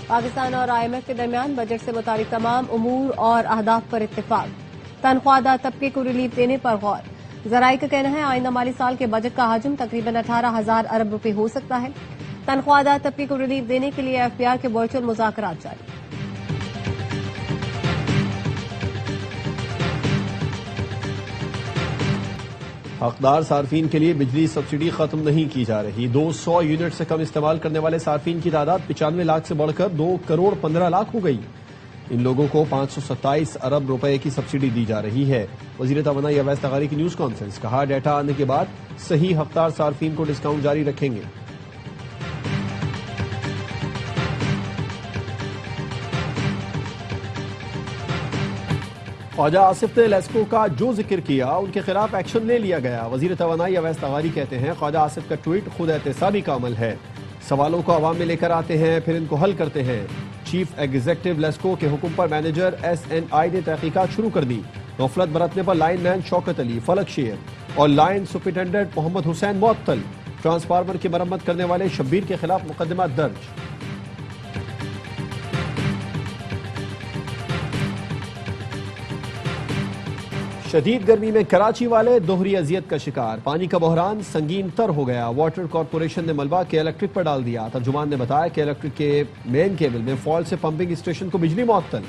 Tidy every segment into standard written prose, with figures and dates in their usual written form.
پاکستان اور IMF کے درمیان بجٹ سے متعلق تمام امور اور اہداف پر اتفاق۔ تنخواہ دار طبقے کو ریلیف دینے پر غور۔ ذرائع کا کہنا ہے آئندہ مالی سال کے بجٹ کا حجم تقریباً 18,000 ارب روپے ہو سکتا ہے۔ تنخواہ دار طبقے کو ریلیف دینے کے لیے FBR کے ورچوئل مذاکرات جاری۔ حقدار صارفین کے لیے بجلی سبسڈی ختم نہیں کی جا رہی۔ 200 یونٹ سے کم استعمال کرنے والے صارفین کی تعداد 95 لاکھ سے بڑھ کر 2 کروڑ 15 لاکھ ہو گئی۔ ان لوگوں کو 527 ارب روپے کی سبسڈی دی جا رہی ہے۔ وزیر توانائی اویس تغاری کی نیوز کانفرنس، کہا ڈیٹا آنے کے بعد صحیح حقدار صارفین کو ڈسکاؤنٹ جاری رکھیں گے۔ خواجہ آصف نے لیسکو کا جو ذکر کیا ان کے خلاف ایکشن لے لیا گیا۔ وزیر توانائی اویس تغاری کہتے ہیں خواجہ آصف کا ٹویٹ خود احتسابی کا عمل ہے، سوالوں کو عوام میں لے کر آتے ہیں پھر ان کو حل کرتے ہیں۔ چیف ایگزیکٹو لیسکو کے حکم پر مینیجر SNI نے تحقیقات شروع کر دی۔ غفلت برتنے پر لائن مین شوکت علی، فلک شیر اور لائن سپرنٹینڈنٹ محمد حسین معطل۔ ٹرانسفارمر کی مرمت کرنے والے شبیر کے خلاف مقدمہ درج۔ شدید گرمی میں کراچی والے دوہری اذیت کا شکار۔ پانی کا بحران سنگین تر ہو گیا۔ واٹر کارپوریشن نے ملبہ کے الیکٹرک پر ڈال دیا۔ ترجمان نے بتایا کہ الیکٹرک کے مین کیبل میں فالٹ سے پمپنگ اسٹیشن کو بجلی معطل۔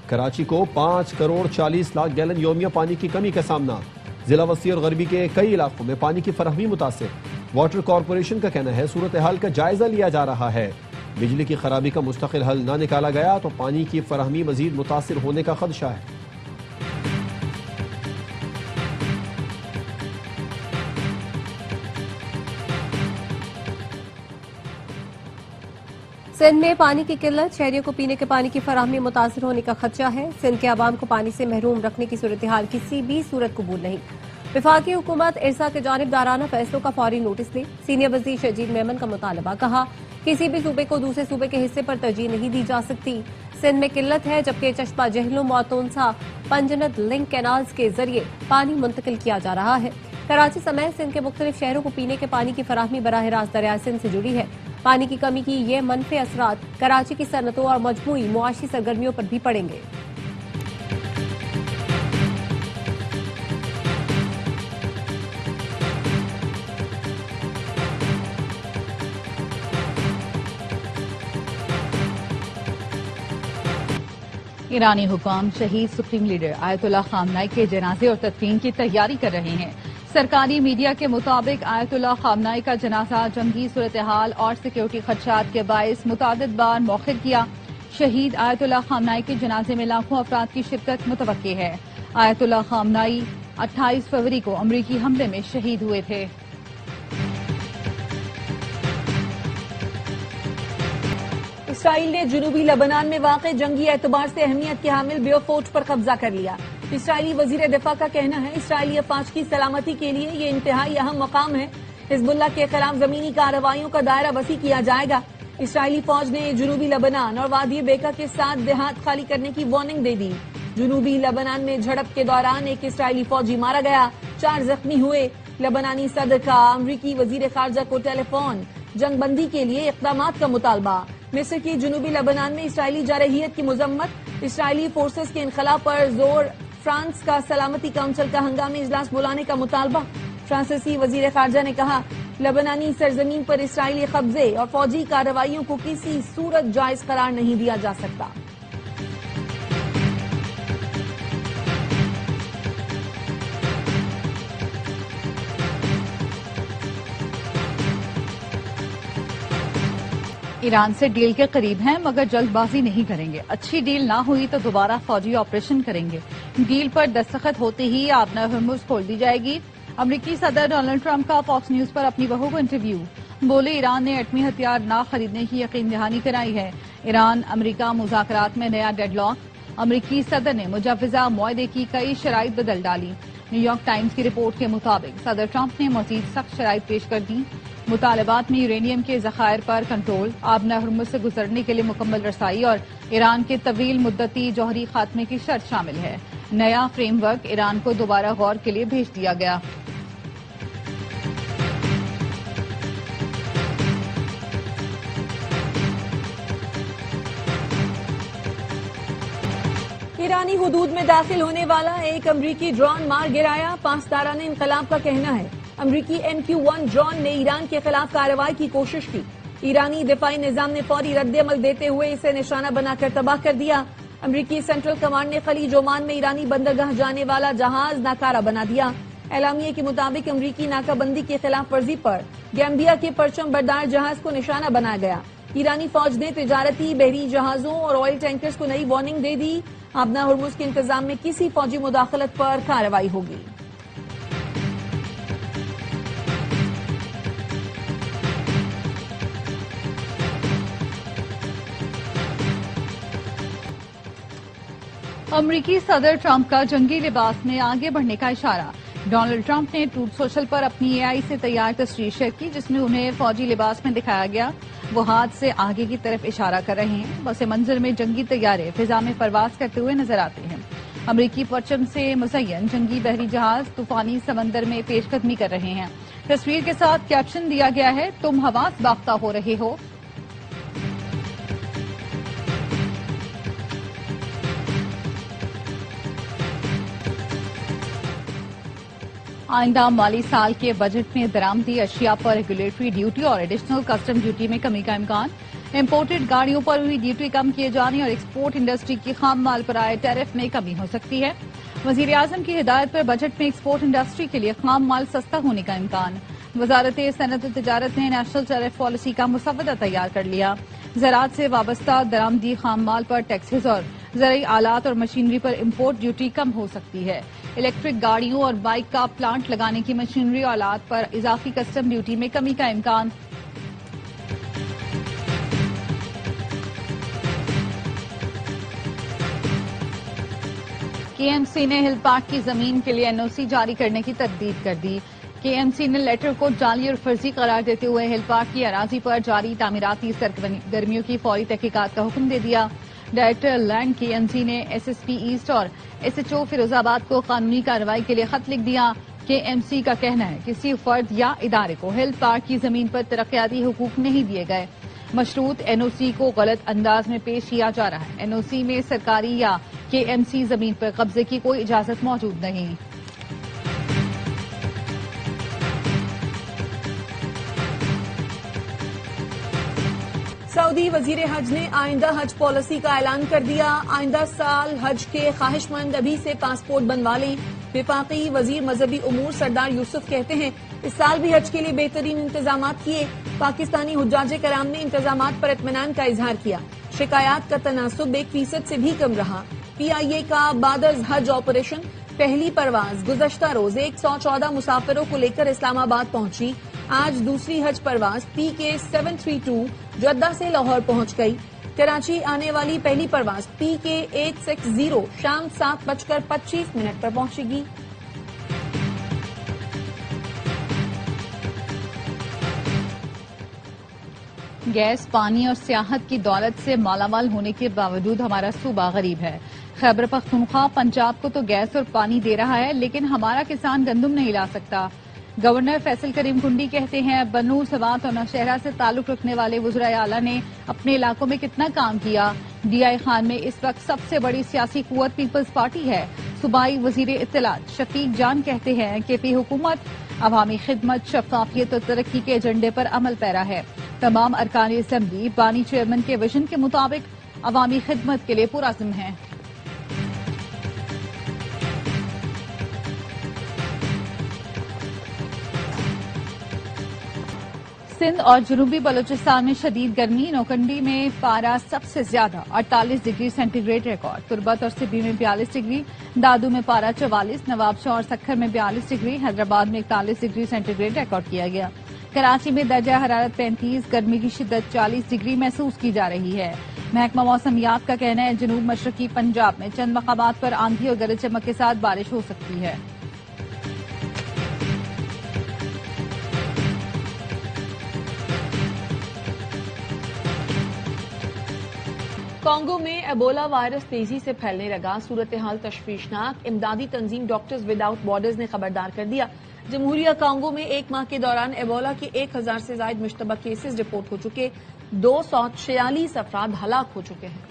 کراچی کو 5 کروڑ 40 لاکھ گیلن یومیہ پانی کی کمی کا سامنا۔ ضلع وسطی اور غربی کے کئی علاقوں میں پانی کی فراہمی متاثر۔ واٹر کارپوریشن کا کہنا ہے صورتحال کا جائزہ لیا جا رہا ہے۔ بجلی کی خرابی کا مستقل حل نہ نکالا گیا تو پانی کی فراہمی مزید متاثر ہونے کا خدشہ ہے۔ سندھ میں پانی کی قلت، شہریوں کو پینے کے پانی کی فراہمی متاثر ہونے کا خدشہ ہے۔ سندھ کے عوام کو پانی سے محروم رکھنے کی صورتحال کسی بھی صورت قبول نہیں۔ وفاقی حکومت ارسا کے جانبدارانہ فیصلوں کا فوری نوٹس دے۔ سینئر وزیر شرجیل میمن کا مطالبہ، کہا کسی بھی صوبے کو دوسرے صوبے کے حصے پر ترجیح نہیں دی جا سکتی۔ سندھ میں قلت ہے جبکہ چشمہ جہلم موتونسا پنجنت لنک کینالز کے ذریعے پانی منتقل کیا جا رہا ہے۔ کراچی سمیت سندھ کے مختلف شہروں کو پینے کے پانی کی فراہمی براہ راست دریائے سندھ سے جڑی ہے۔ پانی کی کمی کی یہ منفی اثرات کراچی کی صنعتوں اور مجموعی معاشی سرگرمیوں پر بھی پڑیں گے۔ ایرانی حکام شہید سپریم لیڈر آیت اللہ خامنائی کے جنازے اور تدفین کی تیاری کر رہے ہیں۔ سرکاری میڈیا کے مطابق آیت اللہ خامنائی کا جنازہ جنگی صورتحال اور سیکیورٹی خدشات کے باعث متعدد بار مؤخر کیا۔ شہید آیت اللہ خامنائی کے جنازے میں لاکھوں افراد کی شرکت متوقع ہے۔ آیت اللہ خامنائی 28 فروری کو امریکی حملے میں شہید ہوئے تھے۔ اسرائیل نے جنوبی لبنان میں واقع جنگی اعتبار سے اہمیت کے حامل بیو فورٹ پر قبضہ کر لیا۔ اسرائیلی وزیر دفاع کا کہنا ہے اسرائیلی افواج کی سلامتی کے لیے یہ انتہائی اہم مقام ہے۔ حزب اللہ کے خلاف زمینی کارروائیوں کا دائرہ وسیع کیا جائے گا۔ اسرائیلی فوج نے جنوبی لبنان اور وادی بیکا کے 7 دیہات خالی کرنے کی وارننگ دے دی۔ جنوبی لبنان میں جھڑپ کے دوران ایک اسرائیلی فوجی مارا گیا، 4 زخمی ہوئے۔ لبنانی صدر کا امریکی وزیر خارجہ کو ٹیلی فون، جنگ بندی کے لیے اقدامات کا مطالبہ۔ مصر کی جنوبی لبنان میں اسرائیلی جارحیت کی مذمت، اسرائیلی فورسز کے انخلا پر زور۔ فرانس کا سلامتی کونسل کا ہنگامی اجلاس بلانے کا مطالبہ۔ فرانسیسی وزیر خارجہ نے کہا لبنانی سرزمین پر اسرائیلی قبضے اور فوجی کارروائیوں کو کسی صورت جائز قرار نہیں دیا جا سکتا۔ ایران سے ڈیل کے قریب ہیں مگر جلد بازی نہیں کریں گے۔ اچھی ڈیل نہ ہوئی تو دوبارہ فوجی آپریشن کریں گے۔ ڈیل پر دستخط ہوتے ہی آبنر ہرمز کھول دی جائے گی۔ امریکی صدر ڈونلڈ ٹرمپ کا فاکس نیوز پر اپنی بہو کو انٹرویو، بولے ایران نے ایٹمی ہتھیار نہ خریدنے کی یقین دہانی کرائی ہے۔ ایران امریکہ مذاکرات میں نیا ڈیڈ لاک، امریکی صدر نے مجوزہ معاہدے کی کئی شرائط بدل ڈالی۔ نیو یارک ٹائمز کی رپورٹ کے مطابق صدر ٹرمپ نے مزید سخت شرائط پیش کر دی۔ مطالبات میں یورینیم کے ذخائر پر کنٹرول، آبنہ ہرمز سے گزرنے کے لیے مکمل رسائی اور ایران کے طویل مدتی جوہری خاتمے کی شرط شامل ہے۔ نیا فریم ورک ایران کو دوبارہ غور کے لیے بھیج دیا گیا۔ ایرانی حدود میں داخل ہونے والا ایک امریکی ڈرون مار گرایا. پاسداران انقلاب کا کہنا ہے امریکی MQ-1 ڈرون نے ایران کے خلاف کارروائی کی کوشش کی. ایرانی دفاعی نظام نے فوری رد عمل دیتے ہوئے اسے نشانہ بنا کر تباہ کر دیا. امریکی سینٹرل کمانڈ نے خلیج عمان میں ایرانی بندرگاہ جانے والا جہاز ناکارہ بنا دیا. اعلامیے کے مطابق امریکی ناکہ بندی کی خلاف ورزی پر گیمبیا کے پرچم بردار جہاز کو نشانہ بنایا گیا. ایرانی فوج نے تجارتی بحری جہازوں اور آئل ٹینکرز کو نئی وارننگ دے دی. آبنا ہرمز کے انتظام میں کسی فوجی مداخلت پر کارروائی ہوگی. امریکی صدر ٹرمپ کا جنگی لباس میں آگے بڑھنے کا اشارہ. ڈونلڈ ٹرمپ نے ٹروتھ سوشل پر اپنی AI سے تیار تصویر شیئر کی جس میں انہیں فوجی لباس میں دکھایا گیا. وہ ہاتھ سے آگے کی طرف اشارہ کر رہے ہیں. پس منظر میں جنگی طیارے فضا میں پرواز کرتے ہوئے نظر آتے ہیں. امریکی پرچم سے مزین جنگی بحری جہاز طوفانی سمندر میں پیش قدمی کر رہے ہیں. تصویر کے ساتھ کیپشن دیا گیا ہے تم حواس باختہ ہو رہے ہو. آئندہ مالی سال کے بجٹ میں درآمدی اشیاء پر ریگولیٹری ڈیوٹی اور ایڈیشنل کسٹم ڈیوٹی میں کمی کا امکان. امپورٹڈ گاڑیوں پر ہوئی ڈیوٹی کم کیے جانے اور ایکسپورٹ انڈسٹری کی خام مال پر آئے ٹیرف میں کمی ہو سکتی ہے. وزیر اعظم کی ہدایت پر بجٹ میں ایکسپورٹ انڈسٹری کے لیے خام مال سستا ہونے کا امکان. وزارت صنعت و تجارت نے نیشنل ٹیرف پالیسی کا مسودہ تیار کر لیا. زراعت سے وابستہ درآمدی خام مال پر ٹیکسز اور زرعی آلات اور مشینری پر امپورٹ ڈیوٹی کم ہو سکتی ہے. الیکٹرک گاڑیوں اور بائک کا پلانٹ لگانے کی مشینری اور آلات پر اضافی کسٹم ڈیوٹی میں کمی کا امکان. KMC نے ہل پارک کی زمین کے لیے NOC جاری کرنے کی تردید کر دی. KMC نے لیٹر کو جعلی اور فرضی قرار دیتے ہوئے ہل پارک کی اراضی پر جاری تعمیراتی سرگرمیوں کی فوری تحقیقات کا حکم دے دیا. ڈائریکٹر لینڈ KMC نے SSP ایسٹ اور SHO فیروز آباد کو قانونی کارروائی کے لیے خط لکھ دیا. KMC کا کہنا ہے کسی فرد یا ادارے کو ہل پارک کی زمین پر ترقیاتی حقوق نہیں دیے گئے. مشروط NOC کو غلط انداز میں پیش کیا جا رہا ہے. NOC میں سرکاری یا KMC زمین پر قبضے کی کوئی اجازت موجود نہیں. سعودی وزیر حج نے آئندہ حج پالیسی کا اعلان کر دیا. آئندہ سال حج کے خواہش مند ابھی سے پاسپورٹ بنوا لیں. وفاقی وزیر مذہبی امور سردار یوسف کہتے ہیں اس سال بھی حج کے لیے بہترین انتظامات کیے. پاکستانی حجاج کرام نے انتظامات پر اطمینان کا اظہار کیا. شکایات کا تناسب 1% سے بھی کم رہا. PIA کا بعد از حج آپریشن. پہلی پرواز گزشتہ روز 114 مسافروں کو لے کر اسلام آباد پہنچی. آج دوسری حج پرواز PK-732 جدہ سے لاہور پہنچ گئی. کراچی آنے والی پہلی پرواز PK-860 شام 7:25 پر پہنچے گی. گیس، پانی اور سیاحت کی دولت سے مالا مال ہونے کے باوجود ہمارا صوبہ غریب ہے. خیبر پختونخوا پنجاب کو تو گیس اور پانی دے رہا ہے لیکن ہمارا کسان گندم نہیں لا سکتا. گورنر فیصل کریم کنڈی کہتے ہیں بنوں، سوات اور نوشہرہ سے تعلق رکھنے والے وزرائے اعلیٰ نے اپنے علاقوں میں کتنا کام کیا. DI خان میں اس وقت سب سے بڑی سیاسی قوت پیپلز پارٹی ہے. صوبائی وزیر اطلاعات شفیق جان کہتے ہیں کہ پی حکومت عوامی خدمت، شفافیت اور ترقی کے ایجنڈے پر عمل پیرا ہے. تمام ارکان اسمبلی بانی چیئرمین کے ویژن کے مطابق عوامی خدمت کے لیے پرعزم ہیں. سندھ اور جنوبی بلوچستان میں شدید گرمی. نوکنڈی میں پارا سب سے زیادہ 48 ڈگری سینٹی گریڈ ریکارڈ. تربت اور سبی میں 42 ڈگری، دادو میں پارا 44، نواب شاہ اور سکھر میں 42 ڈگری، حیدرآباد میں 41 ڈگری سینٹی گریڈ ریکارڈ کیا گیا. کراچی میں درجہ حرارت 35، گرمی کی شدت 40 ڈگری محسوس کی جا رہی ہے. محکمہ موسمیات کا کہنا ہے جنوب مشرقی پنجاب میں چند مقامات پر آندھی اور گرج چمک کے ساتھ بارش ہو سکتی ہے. کانگو میں ایبولا وائرس تیزی سے پھیلنے لگا. صورتحال تشویشناک. امدادی تنظیم ڈاکٹرز وداؤٹ بارڈرز نے خبردار کر دیا جمہوریہ کانگو میں ایک ماہ کے دوران ایبولا کے 1000 سے زائد مشتبہ کیسز رپورٹ ہو چکے. 246 افراد ہلاک ہو چکے ہیں.